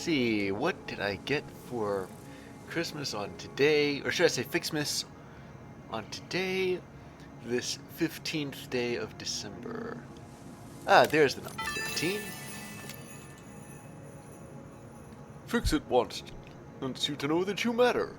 see, what did I get for Christmas on today, or should I say Fixmas on today, this 15th day of December. Ah, there's the number, 15. Fix It wants you to know that you matter.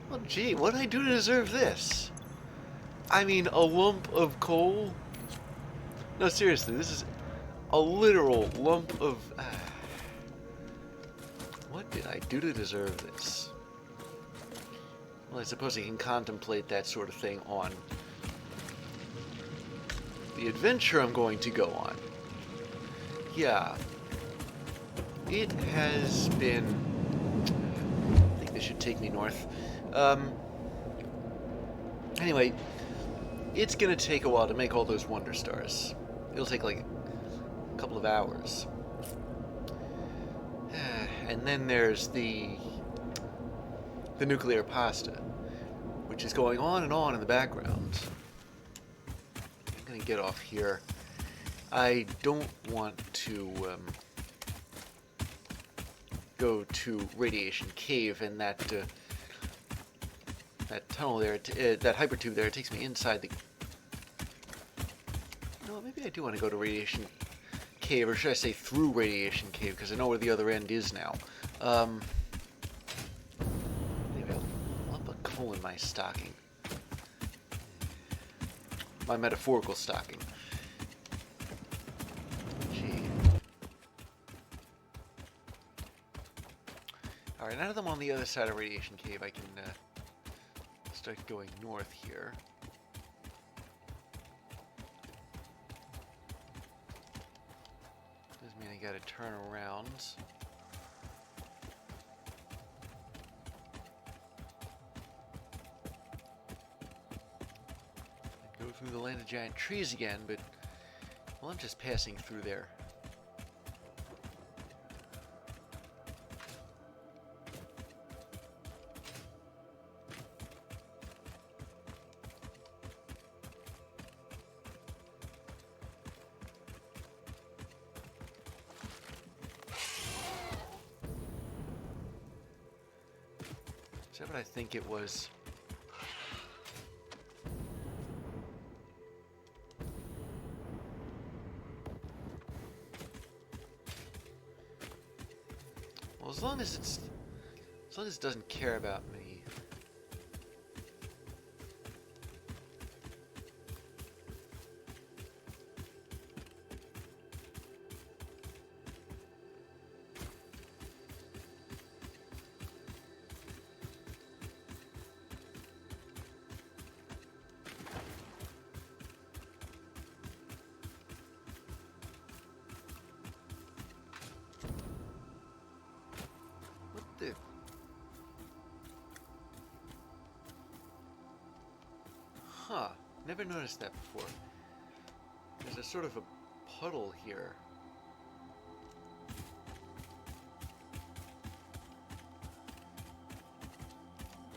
Well, gee, what did I do to deserve this? I mean, a lump of coal? No, seriously, this is a literal lump of... what did I do to deserve this? Well, I suppose I can contemplate that sort of thing on the adventure I'm going to go on. Yeah. It has been... I think this should take me north. Anyway, it's gonna take a while to make all those Wonder Stars. It'll take like a couple of hours. And then there's the nuclear pasta, which is going on and on in the background. I'm gonna get off here. I don't want to go to Radiation Cave, and that tunnel there, that hypertube there, it takes me inside the... No, maybe I do want to go to Radiation Cave, or should I say through Radiation Cave, because I know where the other end is now. Maybe I'll put coal in my stocking. My metaphorical stocking. Gee. Alright, now that I'm on the other side of Radiation Cave, I can start going north here. Does mean I gotta turn around. Go through the land of giant trees again, but well, I'm just passing through there. Is that what I think it was? Well, as long as it doesn't care about me. Huh, never noticed that before. There's a sort of a puddle here.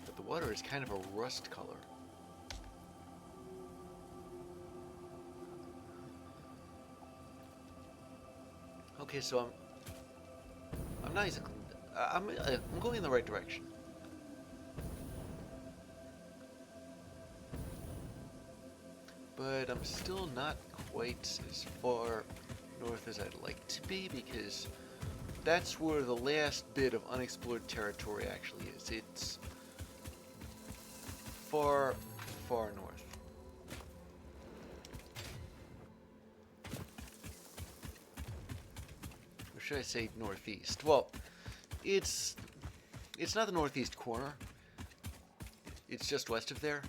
But the water is kind of a rust color. Okay, so I'm not... I'm going in the right direction. But I'm still not quite as far north as I'd like to be, because that's where the last bit of unexplored territory actually is. It's far, far north. Or should I say northeast? Well, it's not the northeast corner. It's just west of there.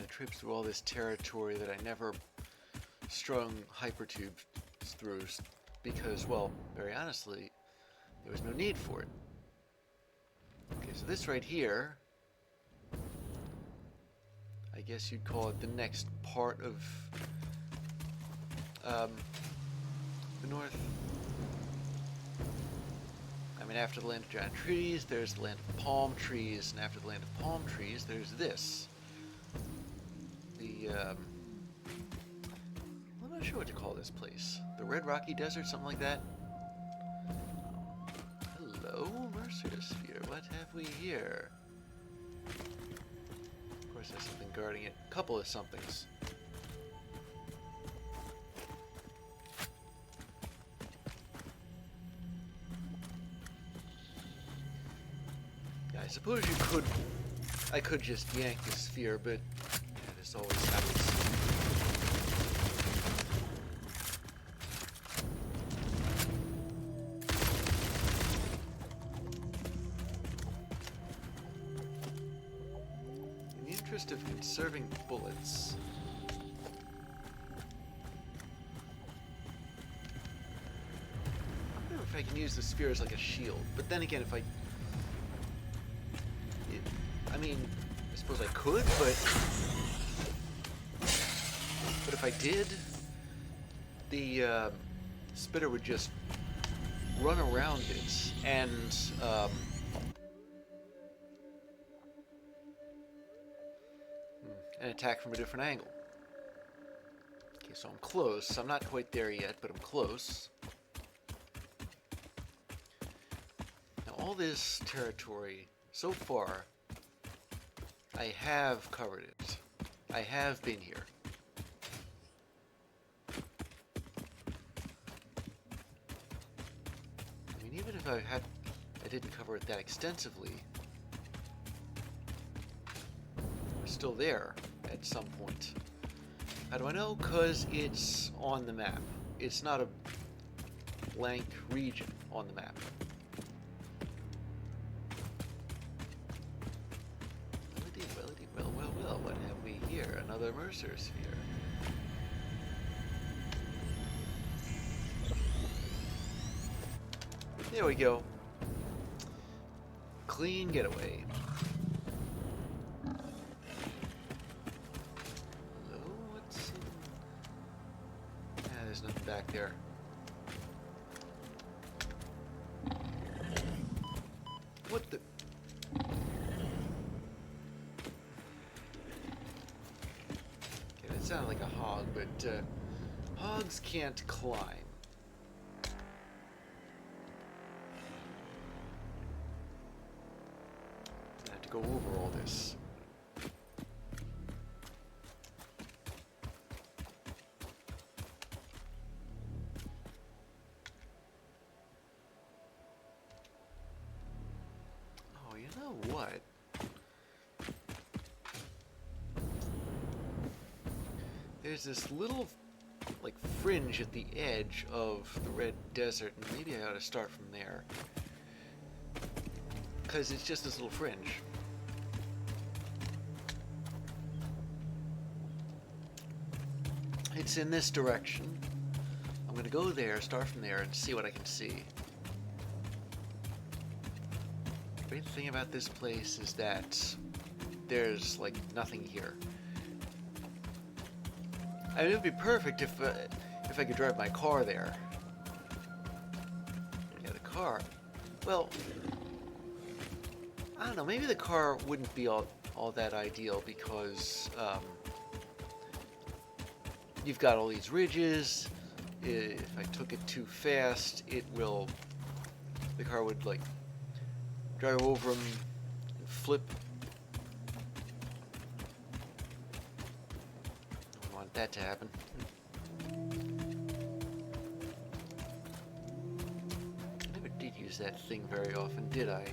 Trips through all this territory that I never strung hypertubes through because, well, very honestly, there was no need for it. Okay, so this right here, I guess you'd call it the next part of the north. I mean, after the land of giant trees, there's the land of palm trees, and after the land of palm trees, there's this. not sure what to call this place. The Red Rocky Desert, something like that. Hello, Mercer Sphere. What have we here? Of course, there's something guarding it. A couple of somethings. Yeah, I suppose you could. I could just yank the sphere, but yeah, this always happens. In the interest of conserving bullets, I don't know if I can use the sphere as like a shield, but then again, if I mean, I suppose I could, but if I did, the spitter would just run around it and attack from a different angle. Okay, so I'm close. I'm not quite there yet, but I'm close. Now, all this territory so far, I have covered it. I have been here. I mean, even if I didn't cover it that extensively, we're still there at some point. How do I know? Because it's on the map. It's not a blank region on the map. Well, what have we here? Another Mercer Sphere. There we go. Clean getaway. Hello? What's in... there's nothing back there. What the... Sound like a hog, but hogs can't climb. I have to go over all this. Oh, you know what? There's this little, like, fringe at the edge of the Red Desert, and maybe I ought to start from there. Because it's just this little fringe. It's in this direction. I'm going to go there, start from there, and see what I can see. The great thing about this place is that there's, like, nothing here. I mean, it would be perfect if I could drive my car there. Yeah, the car. Well, I don't know. Maybe the car wouldn't be all that ideal because you've got all these ridges. If I took it too fast, the car would like drive over them and flip. That to happen. I never did use that thing very often, did I?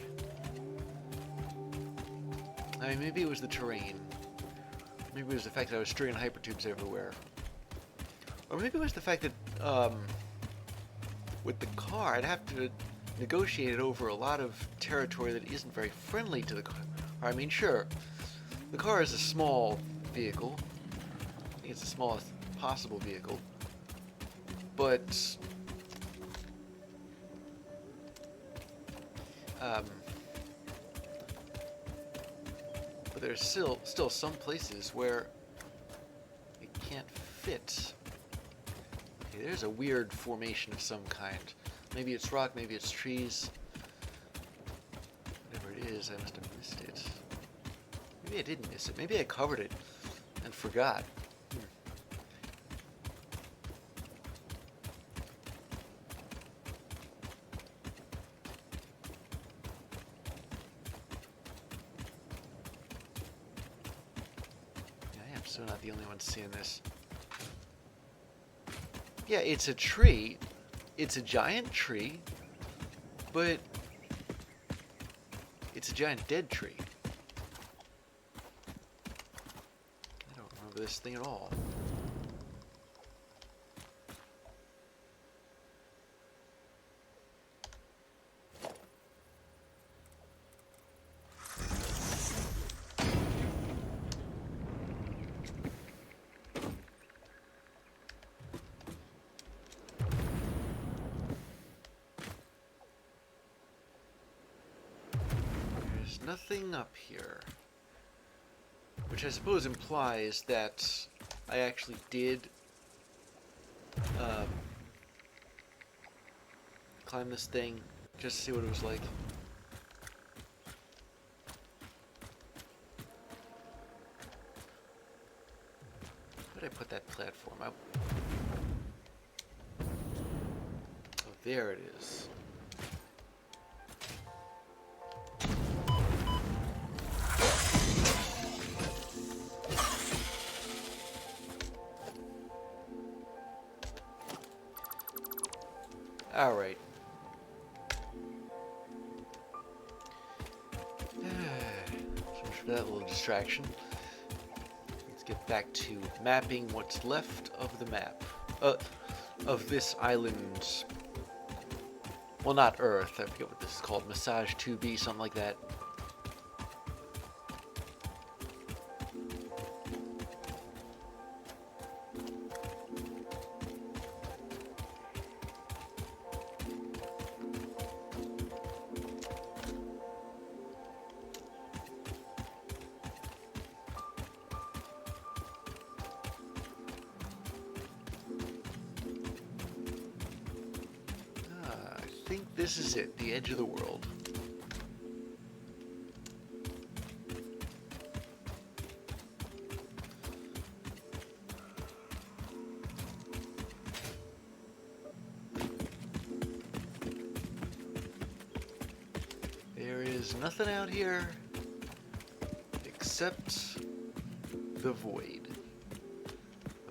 I mean, maybe it was the terrain. Maybe it was the fact that I was stringing hypertubes everywhere. Or maybe it was the fact that, with the car, I'd have to negotiate it over a lot of territory that isn't very friendly to the car. I mean, sure, the car is a small vehicle. It's the smallest possible vehicle, but there's still some places where it can't fit. Okay, there's a weird formation of some kind. Maybe it's rock, maybe it's trees. Whatever it is, I must have missed it. Maybe I didn't miss it. Maybe I covered it and forgot. So not the only one seeing this. Yeah, it's a tree. It's a giant tree, but it's a giant dead tree. I don't remember this thing at all. Nothing up here, which I suppose implies that I actually did climb this thing just to see what it was like. Where did I put that platform? Oh, there it is. All right. So much for that little distraction. Let's get back to mapping what's left of the map. Of this island. Well, not Earth. I forget what this is called. Massage 2B, something like that. I think this is it, the edge of the world. There is nothing out here except the void,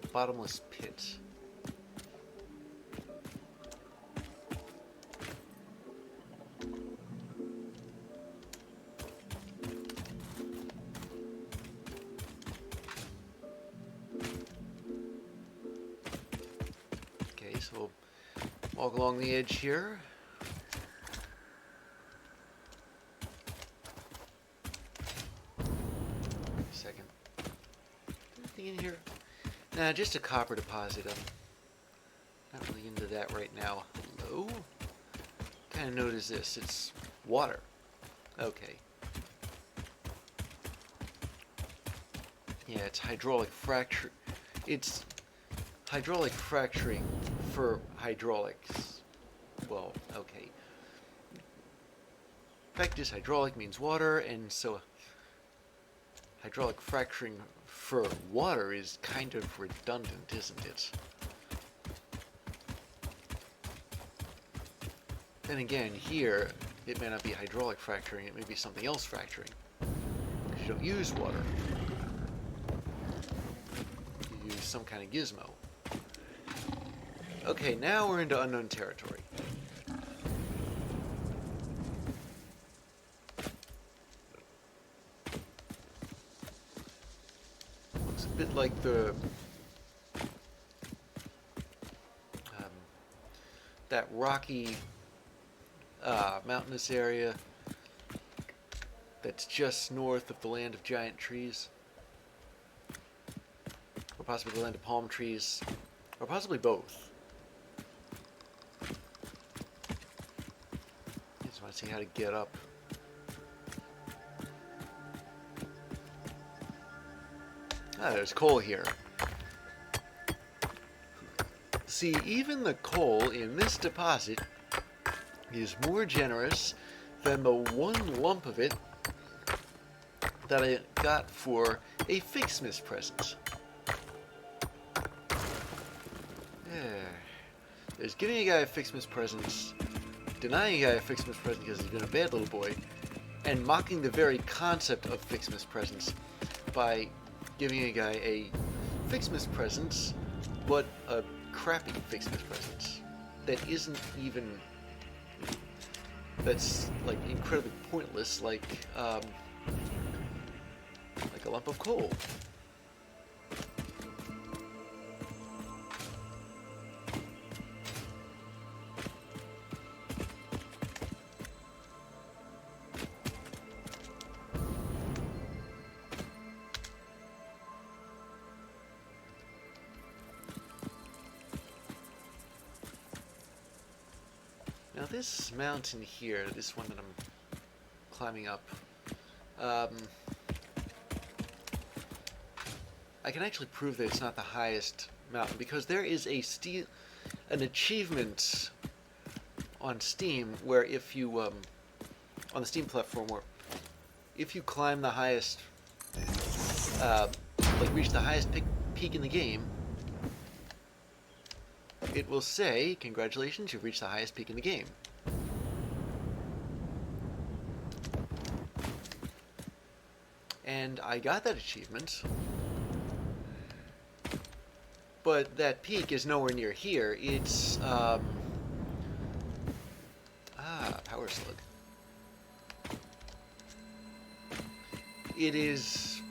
the bottomless pit. So we'll walk along the edge here. Second. Anything in here? Nah, just a copper deposit. I'm not really into that right now. Hello? What kind of note is this? It's water. Okay. Yeah, it's hydraulic fracture. It's hydraulic fracturing for hydraulics. Well, okay. Fact is, hydraulic means water, and so hydraulic fracturing for water is kind of redundant, isn't it? Then again, here, it may not be hydraulic fracturing, it may be something else fracturing. Because you don't use water. You use some kind of gizmo. Okay, now we're into unknown territory. Looks a bit like the that rocky mountainous area that's just north of the land of giant trees, or possibly the land of palm trees, or possibly both. Just want to see how to get up. Ah, there's coal here. See, even the coal in this deposit is more generous than the one lump of it that I got for a Fixmas present. There's giving a guy a Fixmas present, denying a guy a Fixmas present because he's been a bad little boy, and mocking the very concept of Fixmas presents by giving a guy a fixed miss presence, but a crappy fixed miss presence that isn't even, that's like incredibly pointless, like a lump of coal. Now this mountain here, this one that I'm climbing up, I can actually prove that it's not the highest mountain because there is an achievement on Steam where if you, on the Steam platform, where if you climb the highest, like reach the highest peak in the game, it will say, congratulations, you've reached the highest peak in the game. And I got that achievement, but that peak is nowhere near here. It's, power slug. It is,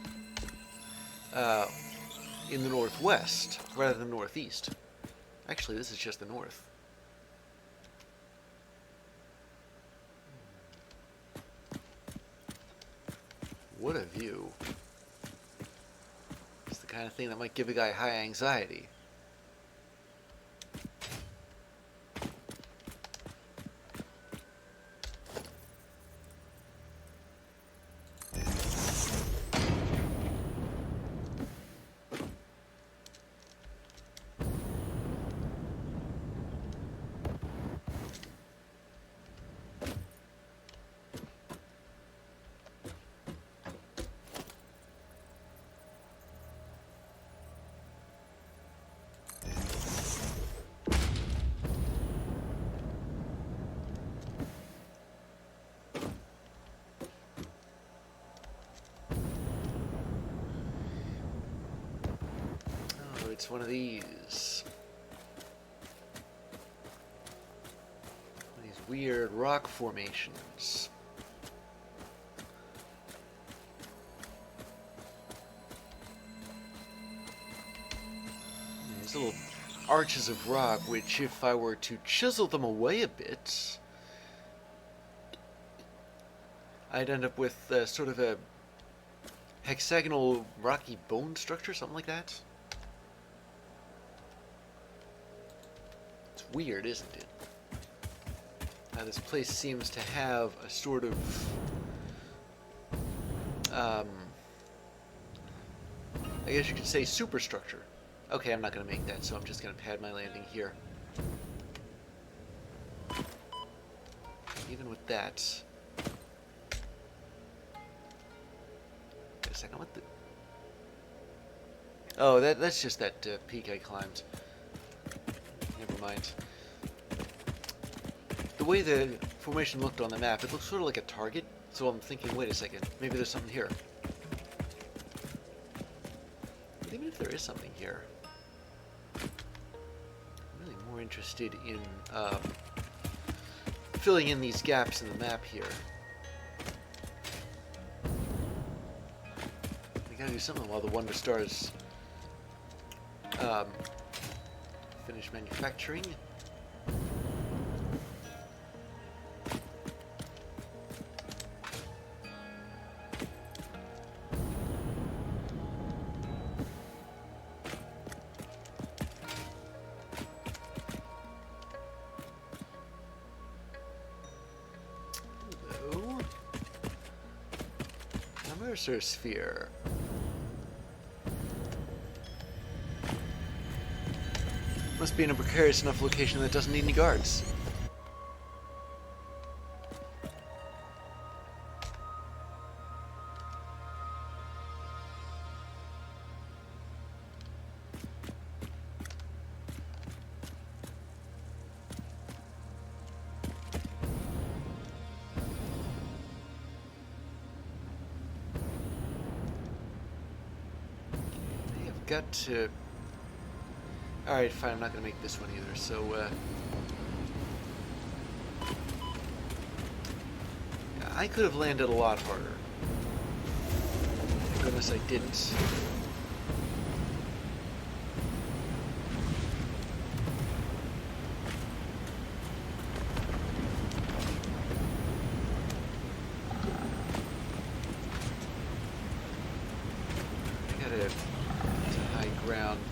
in the northwest, rather than northeast. Actually, this is just the north. What a view. It's the kind of thing that might give a guy high anxiety. It's one of these. These weird rock formations. These little arches of rock, which if I were to chisel them away a bit, I'd end up with sort of a hexagonal rocky bone structure, something like that. Weird, isn't it? Now this place seems to have a sort of I guess you could say superstructure. Okay, I'm not going to make that, so I'm just going to pad my landing here. Even with that, wait a second, what the, oh, that's just that peak I climbed. Never mind. The way the formation looked on the map, it looked sort of like a target, so I'm thinking, wait a second, maybe there's something here. But even if there is something here, I'm really more interested in filling in these gaps in the map here. We gotta do something while the Wonder Stars finish manufacturing. Hello. A Mercer sphere. Must be in a precarious enough location that doesn't need any guards. got to... Alright, fine, I'm not going to make this one either, so, I could have landed a lot harder. Thank goodness I didn't.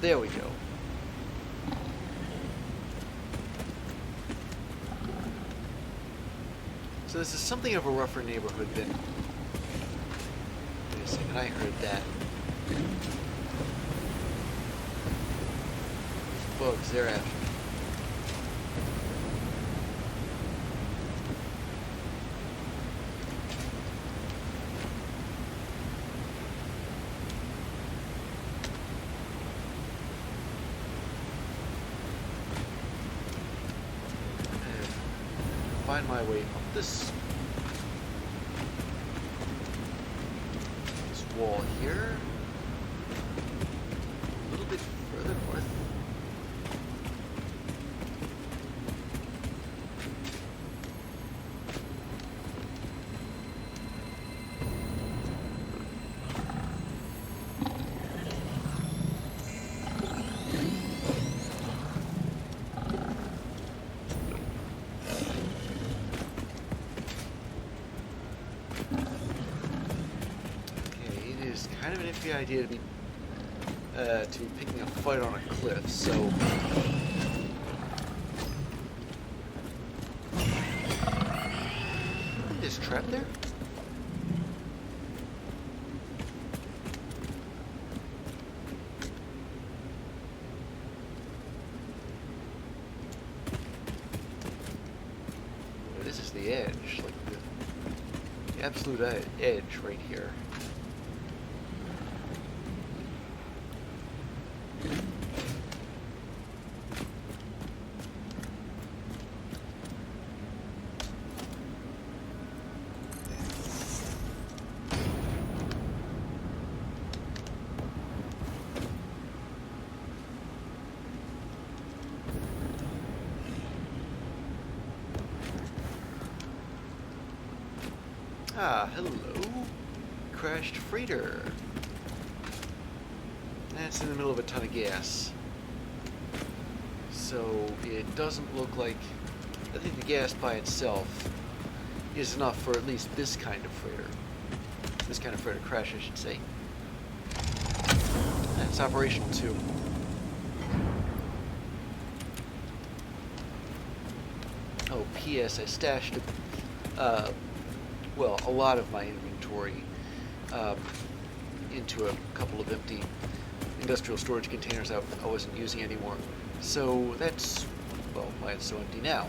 There we go. So this is something of a rougher neighborhood than... Wait a second, I heard that. Bugs, they're after me. Find my way up this wall here, a little bit further north. Kind of an iffy idea to be picking a fight on a cliff, so there's a trap there? This is the edge, like the absolute edge right here. Ah, hello. Crashed freighter. That's in the middle of a ton of gas. So it doesn't look like... I think the gas by itself is enough for at least this kind of freighter. This kind of freighter crash, I should say. And it's operational too. Oh, P.S. I stashed well, a lot of my inventory into a couple of empty industrial storage containers I wasn't using anymore. So that's, well, why it's so empty now.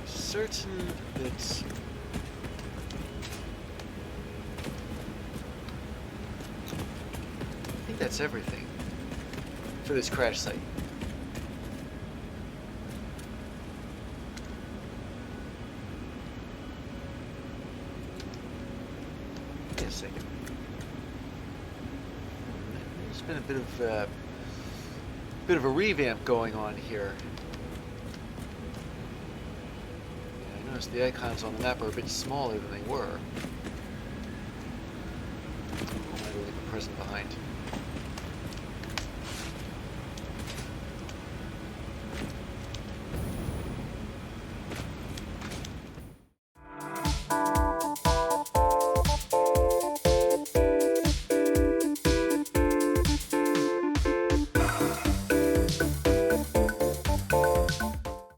Certain that... I think that's everything for this crash site. Wait a second. There's been a bit of a revamp going on here. Yeah, I noticed the icons on the map are a bit smaller than they were. I will leave a present behind.